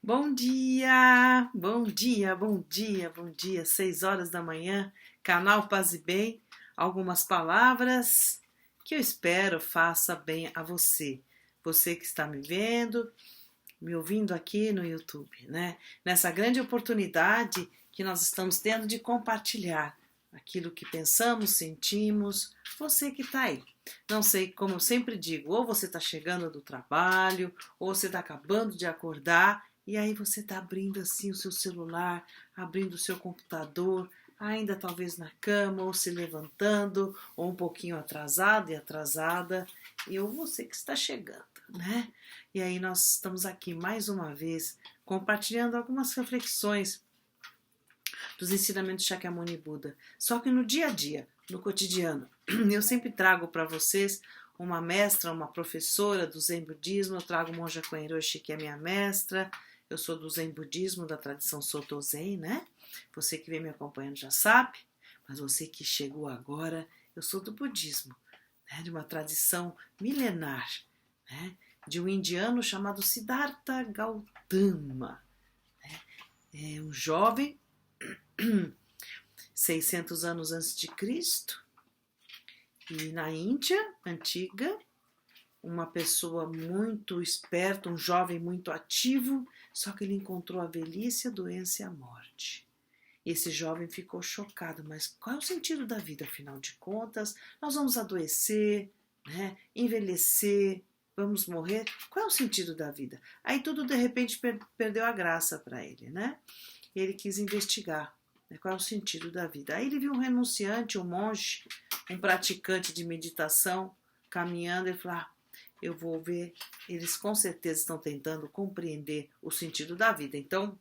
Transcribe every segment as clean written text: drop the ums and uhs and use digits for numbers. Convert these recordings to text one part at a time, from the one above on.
Bom dia, bom dia, bom dia, bom dia. 6 horas da manhã, canal Paz e Bem. Algumas palavras que eu espero faça bem a você. Você que está me vendo, me ouvindo aqui no YouTube, né? Nessa grande oportunidade que nós estamos tendo de compartilhar aquilo que pensamos, sentimos. Você que está aí. Não sei, como eu sempre digo, ou você está chegando do trabalho, ou você está acabando de acordar, e aí você está abrindo assim o seu celular, abrindo o seu computador, ainda talvez na cama, ou se levantando, ou um pouquinho atrasado e atrasada, e ou você que está chegando, né? E aí nós estamos aqui mais uma vez compartilhando algumas reflexões dos ensinamentos de Shakyamuni Buda. Só que no dia a dia, no cotidiano, eu sempre trago para vocês uma mestra, uma professora do Zen Budismo. Eu trago Monja Koen Roshi, que é minha mestra. Eu sou do Zen Budismo, da tradição Soto Zen, né? Você que vem me acompanhando já sabe, mas você que chegou agora, eu sou do budismo, né? De uma tradição milenar, né? De um indiano chamado Siddhartha Gautama. É um jovem 600 anos antes de Cristo, e na Índia antiga, uma pessoa muito esperta, um jovem muito ativo, só que ele encontrou a velhice, a doença e a morte. E esse jovem ficou chocado, mas qual é o sentido da vida, afinal de contas? Nós vamos adoecer, né? Envelhecer, vamos morrer, qual é o sentido da vida? Aí tudo de repente perdeu a graça para ele, né? E ele quis investigar, né, qual é o sentido da vida. Aí ele viu um renunciante, um monge, um praticante de meditação caminhando. Ele falou: eu vou ver, eles com certeza estão tentando compreender o sentido da vida, então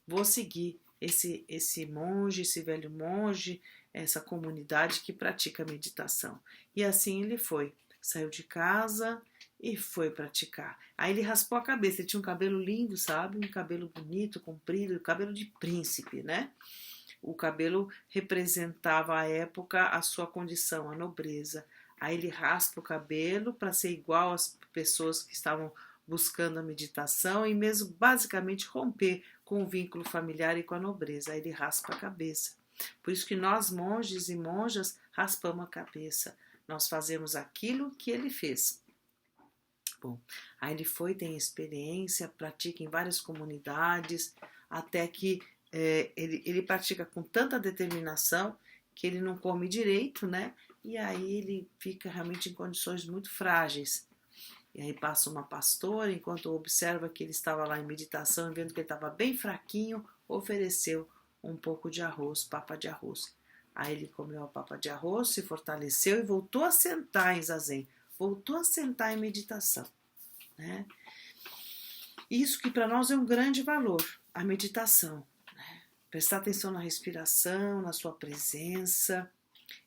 vou seguir esse monge, esse velho monge, essa comunidade que pratica meditação. E assim ele foi, saiu de casa e foi praticar. Aí ele raspou a cabeça, ele tinha um cabelo lindo, sabe? Um cabelo bonito, comprido, cabelo de príncipe, né? O cabelo representava à época a sua condição, a nobreza. Aí ele raspa o cabelo para ser igual às pessoas que estavam buscando a meditação e mesmo basicamente romper com o vínculo familiar e com a nobreza. Aí ele raspa a cabeça. Por isso que nós, monges e monjas, raspamos a cabeça. Nós fazemos aquilo que ele fez. Bom, aí ele foi, tem experiência, pratica em várias comunidades, até que ele pratica com tanta determinação que ele não come direito, né? E aí ele fica realmente em condições muito frágeis. E aí passa uma pastora, enquanto observa que ele estava lá em meditação, vendo que ele estava bem fraquinho, ofereceu um pouco de arroz, papa de arroz. Aí ele comeu a papa de arroz, se fortaleceu e voltou a sentar em zazen, voltou a sentar em meditação, né? Isso que para nós é um grande valor, a meditação, né? Prestar atenção na respiração, na sua presença.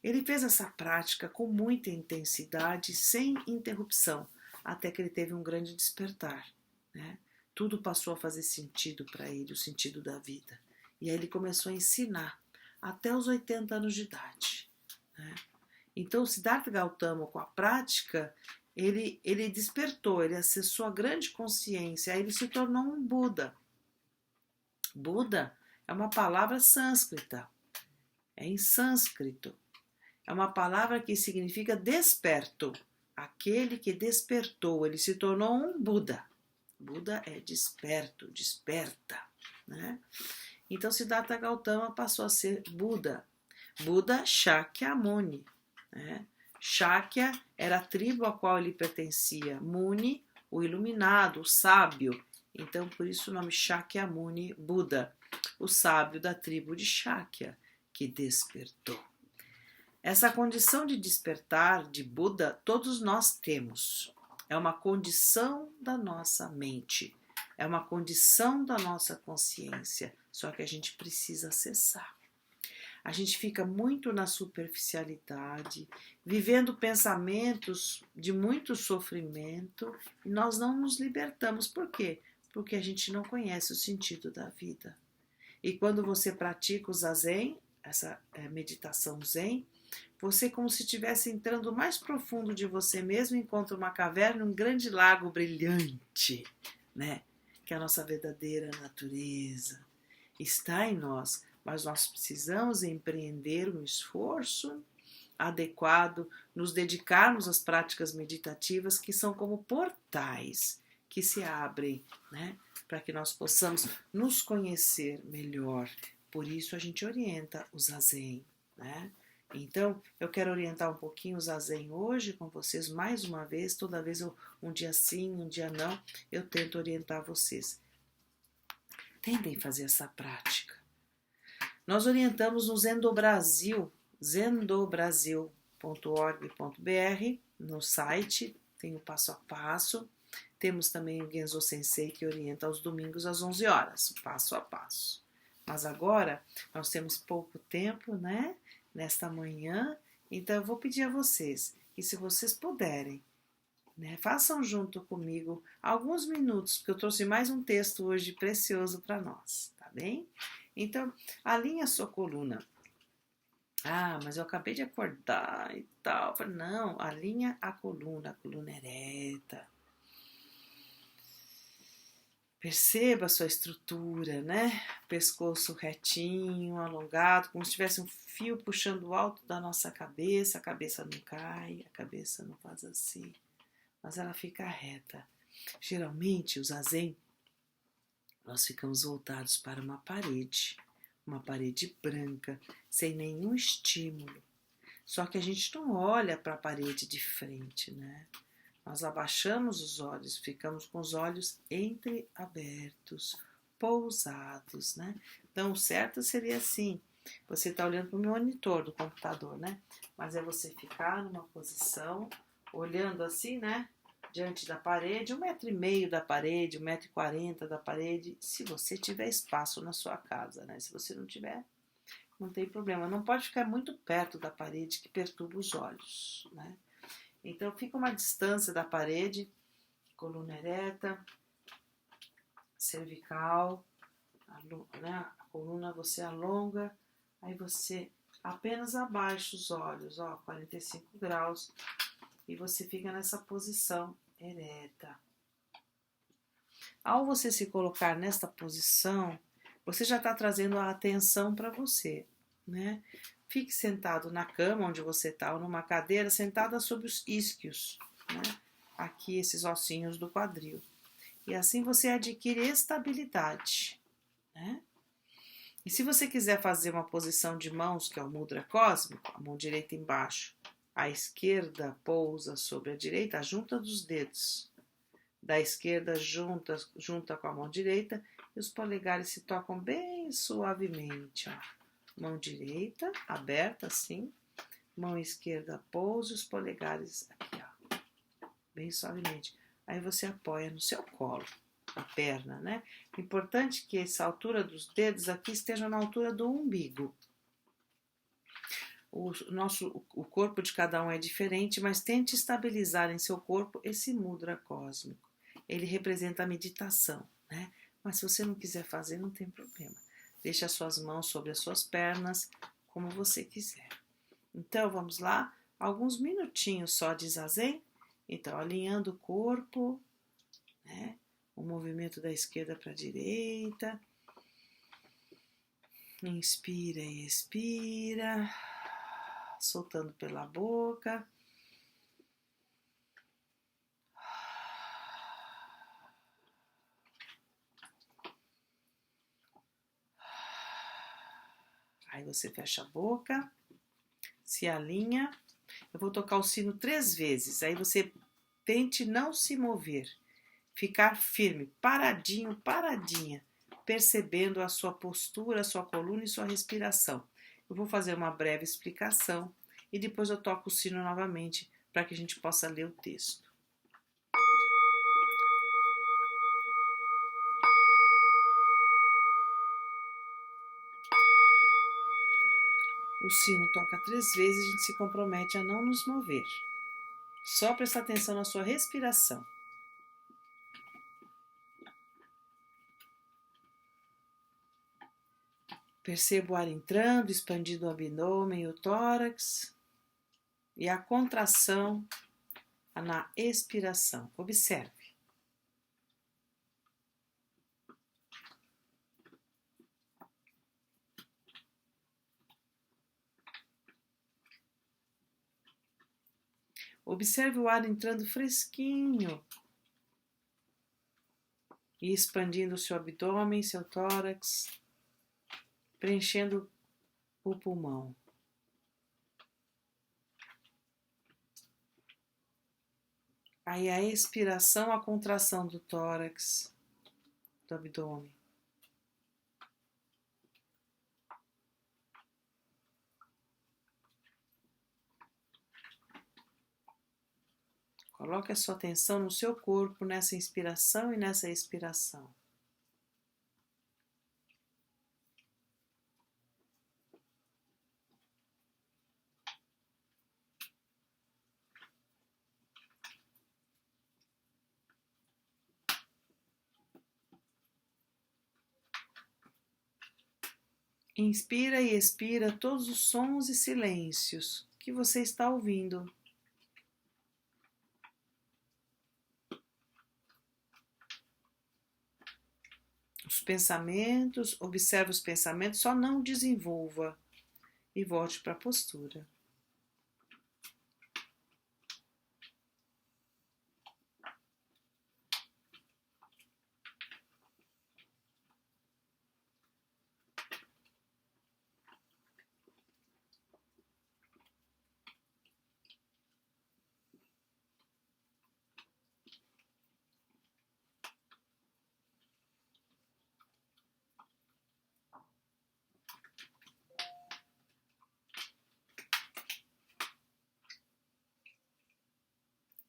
Ele fez essa prática com muita intensidade, sem interrupção, até que ele teve um grande despertar, né? Tudo passou a fazer sentido para ele, o sentido da vida. E aí ele começou a ensinar até os 80 anos de idade, né? Então, o Siddhartha Gautama, com a prática, ele despertou, ele acessou a grande consciência, aí ele se tornou um Buda. Buda é uma palavra sânscrita, é em sânscrito. É uma palavra que significa desperto, aquele que despertou, ele se tornou um Buda. Buda é desperto, desperta, né? Então, Siddhartha Gautama passou a ser Buda. Buda Shakyamuni, né? Shakya era a tribo a qual ele pertencia. Muni, o iluminado, o sábio. Então, por isso o nome Shakyamuni Buda, o sábio da tribo de Shakya, que despertou. Essa condição de despertar de Buda, todos nós temos. É uma condição da nossa mente. É uma condição da nossa consciência. Só que a gente precisa acessar. A gente fica muito na superficialidade, vivendo pensamentos de muito sofrimento e nós não nos libertamos. Por quê? Porque a gente não conhece o sentido da vida. E quando você pratica o zazen, essa meditação zen, você, como se estivesse entrando mais profundo de você mesmo, encontra uma caverna, um grande lago brilhante, né? que a nossa verdadeira natureza está em nós, mas nós precisamos empreender um esforço adequado, nos dedicarmos às práticas meditativas que são como portais que se abrem, né, para que nós possamos nos conhecer melhor. Por isso a gente orienta o Zazen, né? Então, eu quero orientar um pouquinho o Zazen hoje com vocês mais uma vez. Toda vez um dia sim, um dia não, eu tento orientar vocês. Tentem fazer essa prática. Nós orientamos no Zendo Brasil, zendobrasil.org.br, no site, tem o passo a passo. Temos também o Genzo Sensei, que orienta aos domingos às 11 horas, passo a passo. Mas agora nós temos pouco tempo, né? Nesta manhã, então eu vou pedir a vocês que, se vocês puderem, né, façam junto comigo alguns minutos, porque eu trouxe mais um texto hoje precioso para nós, tá bem? Então, alinhe a sua coluna. Ah, mas eu acabei de acordar e tal. Não, alinha a coluna ereta. Perceba a sua estrutura, né? Pescoço retinho, alongado, como se tivesse um fio puxando alto da nossa cabeça. A cabeça não cai, a cabeça não faz assim, mas ela fica reta. Geralmente, o Zazen, nós ficamos voltados para uma parede branca, sem nenhum estímulo. Só que a gente não olha para a parede de frente, né? Nós abaixamos os olhos, ficamos com os olhos entreabertos, pousados, né? Então, o certo seria assim, você está olhando para o monitor do computador, né? Mas é você ficar numa posição, olhando assim, né? Diante da parede, 1,5 metro da parede, 1,40 m da parede, se você tiver espaço na sua casa, né? Se você não tiver, não tem problema. Não pode ficar muito perto da parede, que perturba os olhos, né? Então, fica uma distância da parede, coluna ereta, cervical, né? A coluna você alonga, aí você apenas abaixa os olhos, ó, 45 graus, e você fica nessa posição ereta. Ao você se colocar nesta posição, você já está trazendo a atenção para você, né? Fique sentado na cama onde você está, ou numa cadeira, sentada sobre os isquios, né? Aqui, esses ossinhos do quadril. E assim você adquire estabilidade, né? E se você quiser fazer uma posição de mãos, que é o mudra cósmico, a mão direita embaixo, a esquerda pousa sobre a direita, a junta dos dedos. Da esquerda junta com a mão direita e os polegares se tocam bem suavemente, ó. Mão direita aberta assim, mão esquerda pousa, os polegares aqui, ó, bem suavemente. Aí você apoia no seu colo, a perna, né? Importante que essa altura dos dedos aqui esteja na altura do umbigo. O corpo de cada um é diferente, mas tente estabilizar em seu corpo esse mudra cósmico. Ele representa a meditação, né? Mas se você não quiser fazer, não tem problema. Deixe as suas mãos sobre as suas pernas, como você quiser. Então, vamos lá. Alguns minutinhos só de Zazen. Então, alinhando o corpo, né? O movimento da esquerda para a direita. Inspira e expira. Soltando pela boca. Aí você fecha a boca, se alinha. Eu vou tocar o sino 3 vezes. Aí você tente não se mover, ficar firme, paradinho, paradinha, percebendo a sua postura, a sua coluna e sua respiração. Eu vou fazer uma breve explicação e depois eu toco o sino novamente para que a gente possa ler o texto. O sino toca 3 vezes e a gente se compromete a não nos mover. Só prestar atenção na sua respiração. Perceba o ar entrando, expandindo o abdômen e o tórax. E a contração na expiração. Observe. Observe o ar entrando fresquinho e expandindo o seu abdômen, seu tórax, preenchendo o pulmão. Aí a expiração, a contração do tórax, do abdômen. Coloque a sua atenção no seu corpo, nessa inspiração e nessa expiração. Inspira e expira todos os sons e silêncios que você está ouvindo. Os pensamentos, observe os pensamentos, só não desenvolva e volte para a postura.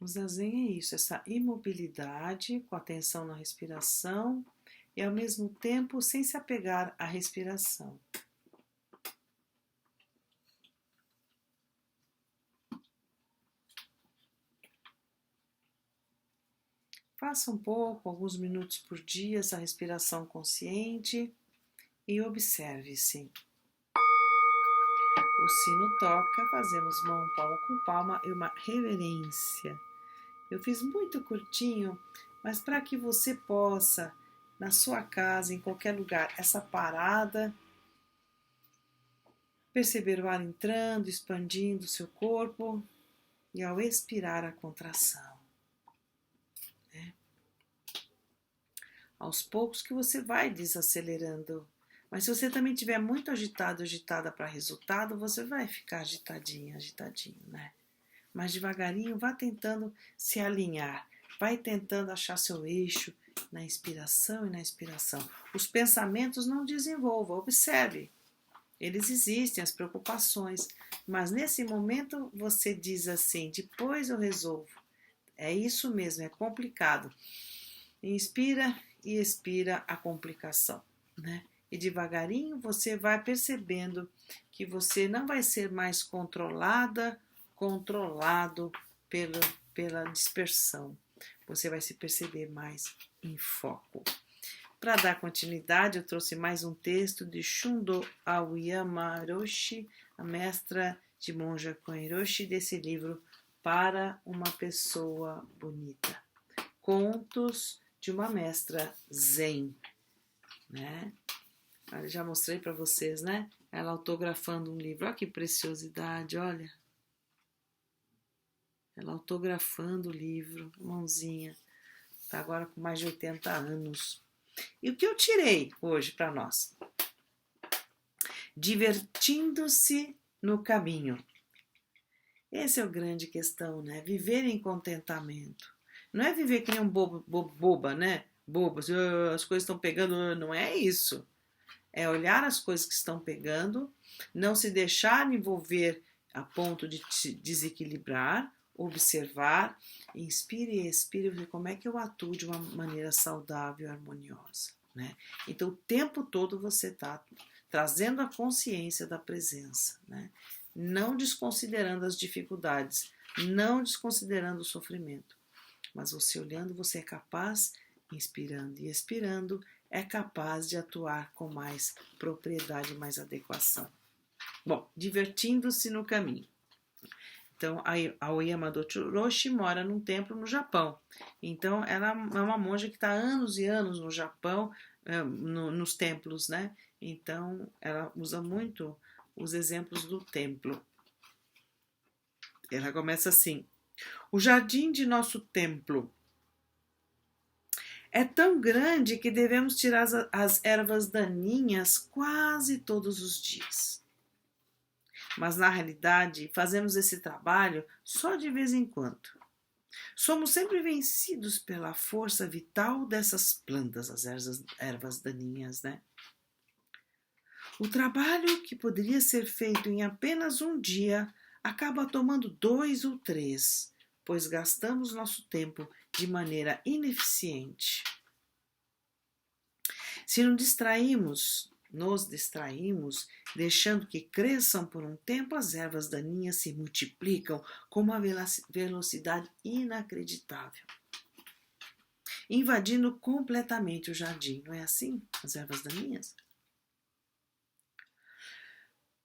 O zazen é isso, essa imobilidade com atenção na respiração e ao mesmo tempo sem se apegar à respiração. Faça um pouco, alguns minutos por dia, essa respiração consciente e observe-se. O sino toca, fazemos mão palma com palma e uma reverência. Eu fiz muito curtinho, mas para que você possa, na sua casa, em qualquer lugar, essa parada, perceber o ar entrando, expandindo o seu corpo e ao expirar a contração. Aos poucos que você vai desacelerando. Mas se você também estiver muito agitado, agitada para resultado, você vai ficar agitadinho, né? Mas devagarinho, vá tentando se alinhar. Vai tentando achar seu eixo na inspiração e na expiração. Os pensamentos não desenvolvam, observe. Eles existem, as preocupações. Mas nesse momento você diz assim, depois eu resolvo. É isso mesmo, é complicado. Inspira e expira a complicação, né? E devagarinho você vai percebendo que você não vai ser mais controlado pela dispersão. Você vai se perceber mais em foco. Para dar continuidade, eu trouxe mais um texto de Shundo Aoyama Roshi, a mestra de Monja Koen-Roshi, desse livro Para uma Pessoa Bonita. Contos de uma mestra zen, né? Eu já mostrei para vocês, né? Ela autografando um livro. Olha que preciosidade, olha. Ela autografando o livro, mãozinha. Está agora com mais de 80 anos. E o que eu tirei hoje para nós? Divertindo-se no caminho. Essa é a grande questão, né? Viver em contentamento. Não é viver que nem um boba, né? Bobo, as coisas estão pegando, não é isso. É olhar as coisas que estão pegando, não se deixar envolver a ponto de te desequilibrar, observar, inspire e expire, ver como é que eu atuo de uma maneira saudável e harmoniosa, né? Então, o tempo todo você está trazendo a consciência da presença, né? Não desconsiderando as dificuldades, não desconsiderando o sofrimento, mas você olhando, você é capaz, inspirando e expirando, é capaz de atuar com mais propriedade e mais adequação. Bom, divertindo-se no caminho. Então, a Aoyama Roshi mora num templo no Japão. Então, ela é uma monja que está há anos e anos no Japão, nos templos, né? Então, ela usa muito os exemplos do templo. Ela começa assim: O jardim de nosso templo é tão grande que devemos tirar as ervas daninhas quase todos os dias. Mas, na realidade, fazemos esse trabalho só de vez em quando. Somos sempre vencidos pela força vital dessas plantas, as ervas daninhas, né? O trabalho que poderia ser feito em apenas um dia acaba tomando 2 ou 3, pois gastamos nosso tempo de maneira ineficiente. Se nos distraímos, deixando que cresçam por um tempo, as ervas daninhas se multiplicam com uma velocidade inacreditável, invadindo completamente o jardim. Não é assim, as ervas daninhas?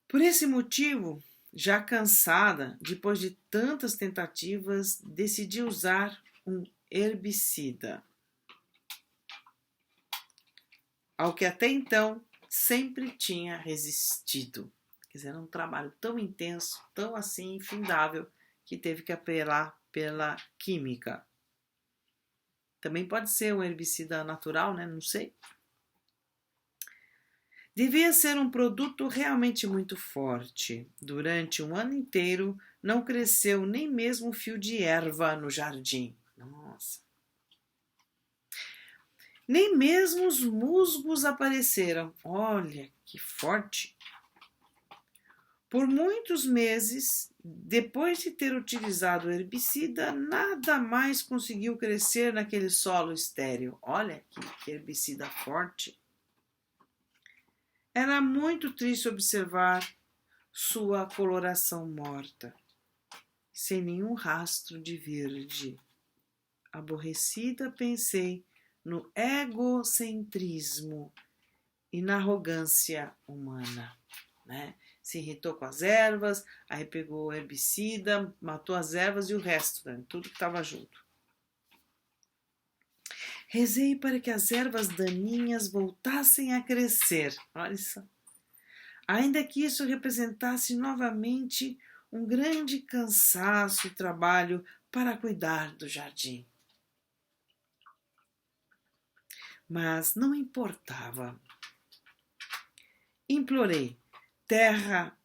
Por esse motivo, já cansada, depois de tantas tentativas, decidi usar um herbicida, ao que até então sempre tinha resistido. Quer dizer, era um trabalho tão intenso, tão assim infindável, que teve que apelar pela química. Também pode ser um herbicida natural, né? Não sei. Devia ser um produto realmente muito forte. Durante um ano inteiro, não cresceu nem mesmo um fio de erva no jardim. Nossa! Nem mesmo os musgos apareceram. Olha, que forte! Por muitos meses, depois de ter utilizado o herbicida, nada mais conseguiu crescer naquele solo estéril. Olha que herbicida forte! Era muito triste observar sua coloração morta, sem nenhum rastro de verde. Aborrecida, pensei no egocentrismo e na arrogância humana, né? Se irritou com as ervas, aí pegou o herbicida, matou as ervas e o resto, né? Tudo que estava junto. Rezei para que as ervas daninhas voltassem a crescer. Olha só. Ainda que isso representasse novamente um grande cansaço e trabalho para cuidar do jardim. Mas não importava. Implorei: terra,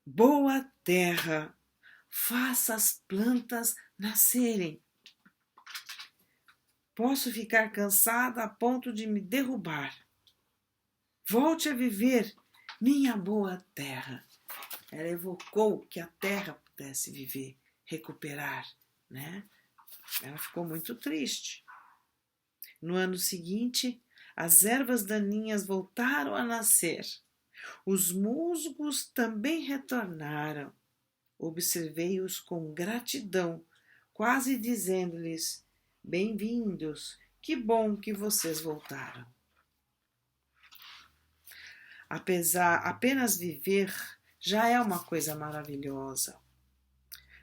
boa terra, faça as plantas nascerem. Posso ficar cansada a ponto de me derrubar. Volte a viver, minha boa terra. Ela evocou que a terra pudesse viver, recuperar, né? Ela ficou muito triste. No ano seguinte, as ervas daninhas voltaram a nascer. Os musgos também retornaram. Observei-os com gratidão, quase dizendo-lhes: bem-vindos, que bom que vocês voltaram. Apenas viver já é uma coisa maravilhosa.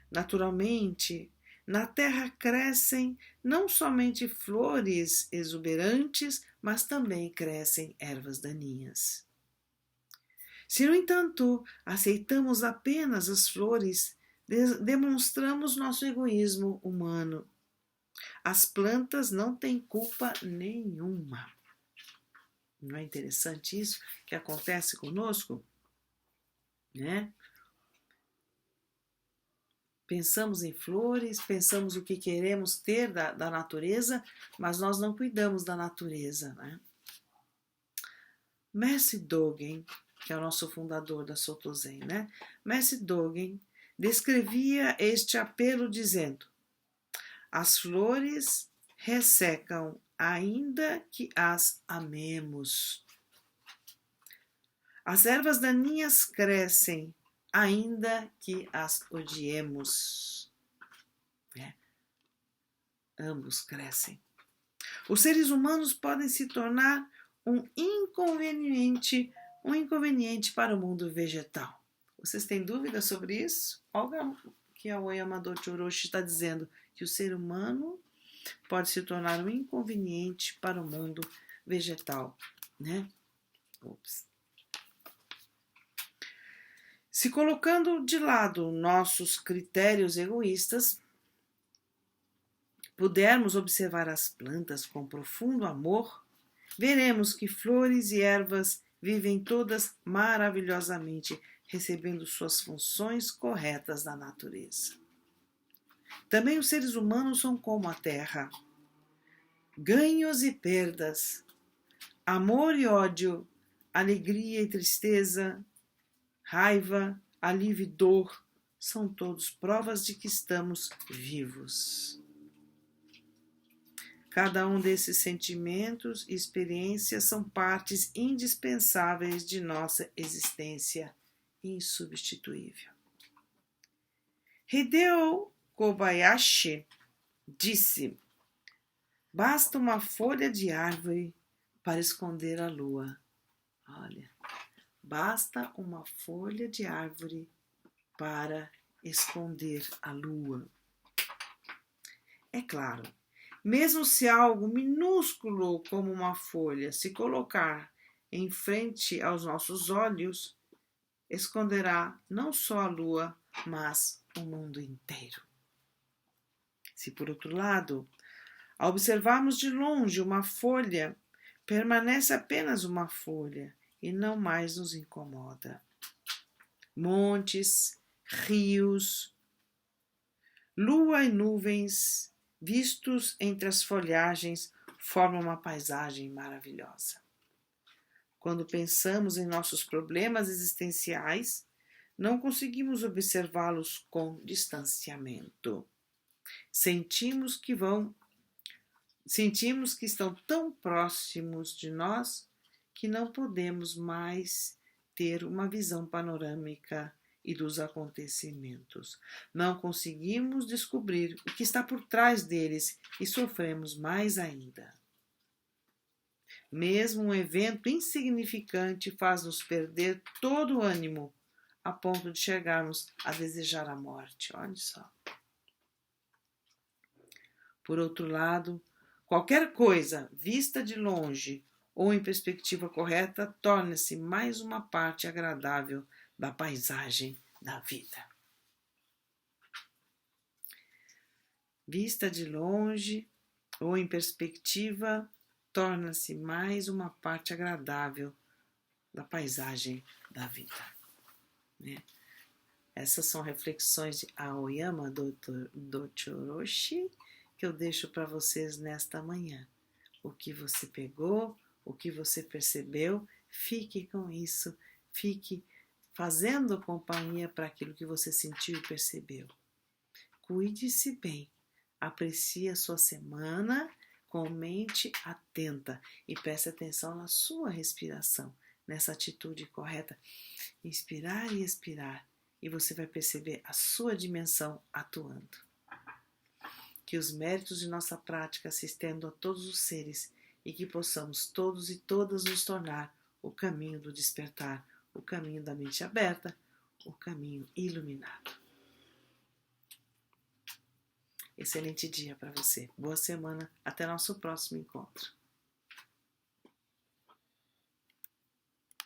Naturalmente, na terra crescem não somente flores exuberantes, mas também crescem ervas daninhas. Se, no entanto, aceitamos apenas as flores, demonstramos nosso egoísmo humano. As plantas não têm culpa nenhuma. Não é interessante isso que acontece conosco? Né? Pensamos em flores, pensamos o que queremos ter da natureza, mas nós não cuidamos da natureza, né? Mestre Dogen, que é o nosso fundador da Soto Zen, né? Mestre Dogen descrevia este apelo dizendo: as flores ressecam ainda que as amemos. As ervas daninhas crescem ainda que as odiemos. Ambos crescem. Os seres humanos podem se tornar um inconveniente para o mundo vegetal. Vocês têm dúvidas sobre isso? Olha o que a Aoi Amadou Orochi está dizendo, que o ser humano pode se tornar um inconveniente para o mundo vegetal, né? Se colocando de lado nossos critérios egoístas, pudermos observar as plantas com profundo amor, veremos que flores e ervas vivem todas maravilhosamente, recebendo suas funções corretas da natureza. Também os seres humanos são como a terra. Ganhos e perdas, amor e ódio, alegria e tristeza, raiva, alívio e dor, são todos provas de que estamos vivos. Cada um desses sentimentos e experiências são partes indispensáveis de nossa existência insubstituível. Hideo Kobayashi disse: basta uma folha de árvore para esconder a lua. Olha, basta uma folha de árvore para esconder a lua. É claro, mesmo se algo minúsculo como uma folha se colocar em frente aos nossos olhos, esconderá não só a lua, mas o mundo inteiro. Se, por outro lado, ao observarmos de longe uma folha, permanece apenas uma folha e não mais nos incomoda. Montes, rios, lua e nuvens, vistos entre as folhagens, formam uma paisagem maravilhosa. Quando pensamos em nossos problemas existenciais, não conseguimos observá-los com distanciamento. Sentimos que estão tão próximos de nós que não podemos mais ter uma visão panorâmica e dos acontecimentos. Não conseguimos descobrir o que está por trás deles e sofremos mais ainda. Mesmo um evento insignificante faz-nos perder todo o ânimo, a ponto de chegarmos a desejar a morte. Olha só. Por outro lado, qualquer coisa vista de longe ou em perspectiva correta torna-se mais uma parte agradável da paisagem da vida. Vista de longe ou em perspectiva torna-se mais uma parte agradável da paisagem da vida. Essas são reflexões de Aoyama Dochoroshi que eu deixo para vocês nesta manhã. O que você pegou, o que você percebeu, fique com isso, fique fazendo companhia para aquilo que você sentiu e percebeu. Cuide-se bem, aprecie a sua semana com mente atenta e preste atenção na sua respiração, nessa atitude correta, inspirar e expirar, e você vai perceber a sua dimensão atuando. Que os méritos de nossa prática se estendam a todos os seres e que possamos todos e todas nos tornar o caminho do despertar, o caminho da mente aberta, o caminho iluminado. Excelente dia para você. Boa semana. Até nosso próximo encontro.